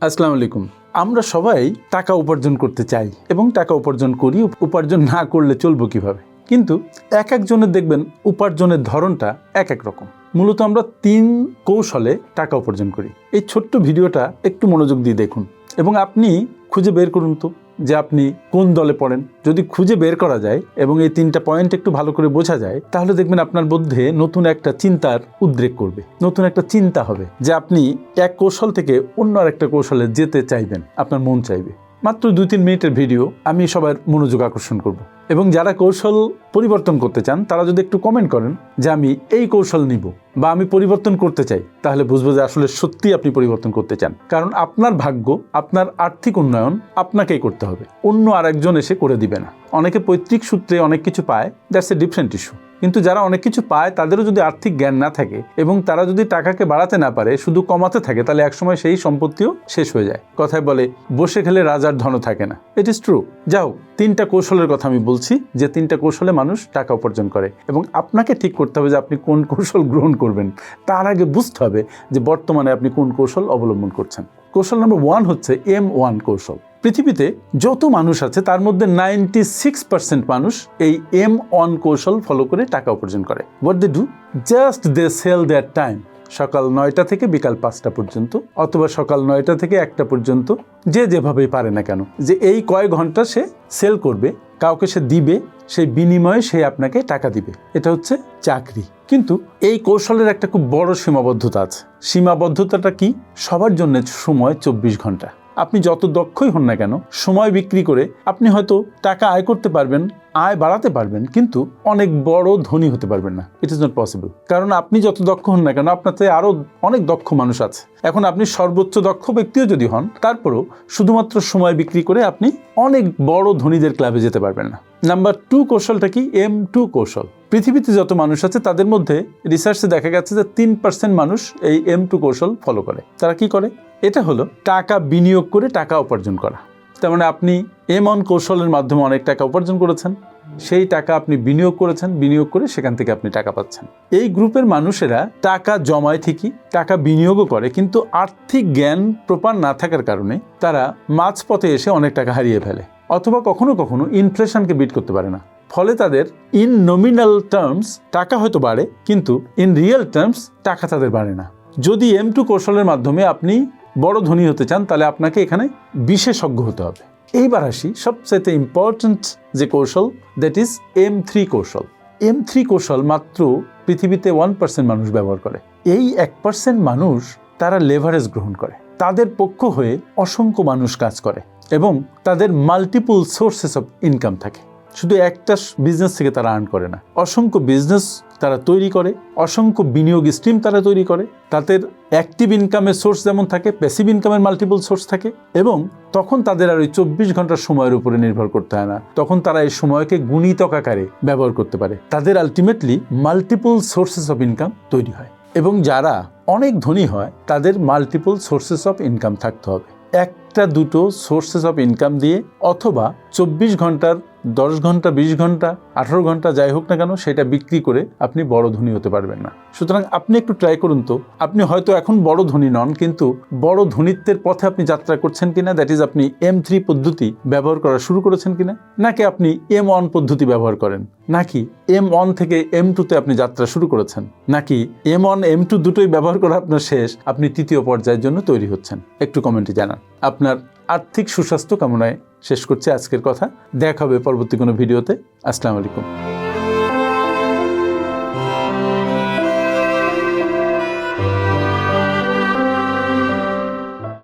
আসসালামু আলাইকুম। আমরা সবাই টাকা উপার্জন করতে চাই এবং টাকা উপার্জন করি। উপার্জন না করলে চলবো কিভাবে? কিন্তু এক একজনের দেখবেন উপার্জনের ধরনটা এক এক রকম। মূলত আমরা 3 কৌশলে টাকা উপার্জন করি। এই ছোট্ট ভিডিওটা একটু মনোযোগ দিয়ে দেখুন এবং আপনি খুঁজে বের করুন তো যে আপনি কোন দলে পড়েন। যদি খুঁজে বের করা যায় এবং এই 3টা পয়েন্ট একটু ভালো করে বোঝা যায়, তাহলে দেখবেন আপনার মধ্যে নতুন একটা চিন্তার উদ্রেক করবে, নতুন একটা চিন্তা হবে যে আপনি এক কৌশল থেকে অন্য আরেকটা কৌশলে যেতে চাইবেন, আপনার মন চাইবে। মাত্র 2-3 মিনিটের ভিডিও, আমি সবার মনোযোগ আকর্ষণ করব এবং যারা কৌশল পরিবর্তন করতে চান তারা যদি একটু কমেন্ট করেন যে আমি এই কৌশল নিব বা আমি পরিবর্তন করতে চাই, তাহলে বুঝবো যে আসলে সত্যি আপনি পরিবর্তন করতে চান। কারণ আপনার ভাগ্য, আপনার আর্থিক উন্নয়ন আপনাকেই করতে হবে, অন্য আরেকজন এসে করে দিবে না। অনেকে পৈতৃক সূত্রে অনেক কিছু পায়, দ্যাটস এ ডিফারেন্ট ইস্যু। কিন্তু যারা অনেক কিছু পায় তাদেরও যদি আর্থিক জ্ঞান না থাকে এবং তারা যদি টাকাকে বাড়াতে না পারে, শুধু কমাতে থাকে, তাহলে একসময় সেই সম্পত্তিও শেষ হয়ে যায়। কথায় বলে বসে খেলে রাজার ধন থাকে না। It is true. যাও, 3টা কৌশলের কথা আমি বলছি যে 3টা কৌশলে মানুষ টাকা উপার্জন করে এবং আপনাকে ঠিক করতে হবে যে আপনি কোন কৌশল গ্রহণ করবেন। তার আগে বুঝতে হবে যে বর্তমানে আপনি কোন কৌশল অবলম্বন করছেন। কৌশল নাম্বার 1 হচ্ছে M1 কৌশল। পৃথিবীতে যত মানুষ আছে তার মধ্যে 96% মানুষ এই M1 কৌশল ফলো করে টাকা উপার্জন করে। What they do? Just they sell their time. সকাল 9টা থেকে বিকাল 5টা পর্যন্ত, অথবা সকাল 9টা থেকে 1টা পর্যন্ত, যে যেভাবেই পারে না কেন, যে এই কয়েক ঘন্টা সে সেল করবে, কাউকে সে দিবে, সেই বিনিময়ে সে আপনাকে টাকা দিবে। এটা হচ্ছে চাকরি। কিন্তু এই কৌশলের একটা খুব বড় সীমাবদ্ধতা আছে। সীমাবদ্ধতাটা কি? সবার জন্য সময় 24 ঘন্টা। আপনি যত দক্ষই হন না কেন, সময় বিক্রি করে আপনি হয়তো টাকা আয় করতে পারবেন, আয় বাড়াতে পারবেন, কিন্তু অনেক বড় ধনী হতে পারবেন না। It is not possible. কারণ আপনি যত দক্ষ হন না কেন, আপনার থেকে আরও অনেক দক্ষ মানুষ আছে। এখন আপনি সর্বোচ্চ দক্ষ ব্যক্তিও যদি হন, তারপরও শুধুমাত্র সময় বিক্রি করে আপনি অনেক বড় ধনীদের ক্লাবে যেতে পারবেন না। নাম্বার 2 কৌশলটা কি? M2 কৌশল। পৃথিবীতে যত মানুষ আছে তাদের মধ্যে রিসার্চে দেখা গেছে যে 3% মানুষ এই M2 কৌশল ফলো করে। তারা কি করে? এটা হলো টাকা বিনিয়োগ করে টাকা উপার্জন করা। তার মানে আপনি M1 কৌশলের মাধ্যমে অনেক টাকা উপার্জন করেছেন, সেই টাকা আপনি বিনিয়োগ করেছেন, বিনিয়োগ করে সেখান থেকে আপনি টাকা পাচ্ছেন। এই গ্রুপের মানুষেরা টাকা জমায় ঠিকই, টাকা বিনিয়োগও করে, কিন্তু আর্থিক জ্ঞান প্রপার না থাকার কারণে তারা মাঝপথে এসে অনেক টাকা হারিয়ে ফেলে, অথবা কখনো কখনো ইনফ্লেশনকে বিট করতে পারে না। ফলে তাদের ইন নমিনাল টার্মস টাকা হয়তো বাড়ে, কিন্তু ইন রিয়েল টার্মস টাকা তাদের বাড়ে না। যদি M2 কৌশলের মাধ্যমে আপনি বড় ধনী হতে চান, তাহলে আপনাকে এখানে বিশেষজ্ঞ হতে হবে। এইবার আসি সবচেয়ে ইম্পর্ট্যান্ট যে কৌশল, দ্যাট ইজ M3 কৌশল। M3 কৌশল মাত্র পৃথিবীতে 1% মানুষ ব্যবহার করে। এই 1% মানুষ তারা লেভারেজ গ্রহণ করে, তাদের পক্ষ হয়ে অসংখ্য মানুষ কাজ করে এবং তাদের মাল্টিপল সোর্সেস অফ ইনকাম থাকে। শুধু একটা বিজনেস থেকে তারা আর্ন করে না, অসংখ্য বিজনেস তারা তৈরি করে, অসংখ্য বিনিয়োগ স্ট্রিম তারা তৈরি করে। তাদের অ্যাক্টিভ ইনকামের সোর্স যেমন থাকে, প্যাসিভ ইনকামের মাল্টিপল সোর্স থাকে, এবং তখন তাদের আর ওই 24 ঘন্টার সময়ের উপরে নির্ভর করতে হয় না। তখন তারা এই সময়কে গুণিতক আকারে ব্যবহার করতে পারে। তাদের ultimately multiple sources of income তৈরি হয়। এবং যারা অনেক ধনী হয় তাদের মাল্টিপল সোর্সেস অফ ইনকাম থাকতে হবে। 1-2 সোর্সেস অফ ইনকাম দিয়ে, অথবা 24 ঘন্টার 10 ঘন্টা, 20 ঘন্টা, 18 ঘন্টা, যাই হোক না কেন, সেটা বিক্রি করে আপনি বড় ধনী হতে পারবেন না। সুতরাং আপনি একটু ট্রাই করুন তো। আপনি হয়তো এখন বড় ধনী নন, কিন্তু বড় ধনীত্বের পথে আপনি যাত্রা করছেন কিনা, দ্যাট ইজ আপনি M3 পদ্ধতি ব্যবহার করা শুরু করেছেন কিনা, নাকি আপনি M1 পদ্ধতি ব্যবহার করেন, নাকি M1 থেকে M2-তে আপনি যাত্রা শুরু করেছেন, নাকি M1 M2 দুটোই ব্যবহার করা আপনার শেষ, আপনি 3য় পর্যায়ের জন্য তৈরি হচ্ছেন। একটু কমেন্টে জানান। আপনার আর্থিক সুস্বাস্থ্য কামনায় শেষ করছি আজকের কথা। দেখা হবে পরবর্তী কোনো ভিডিওতে। আসসালামু আলাইকুম।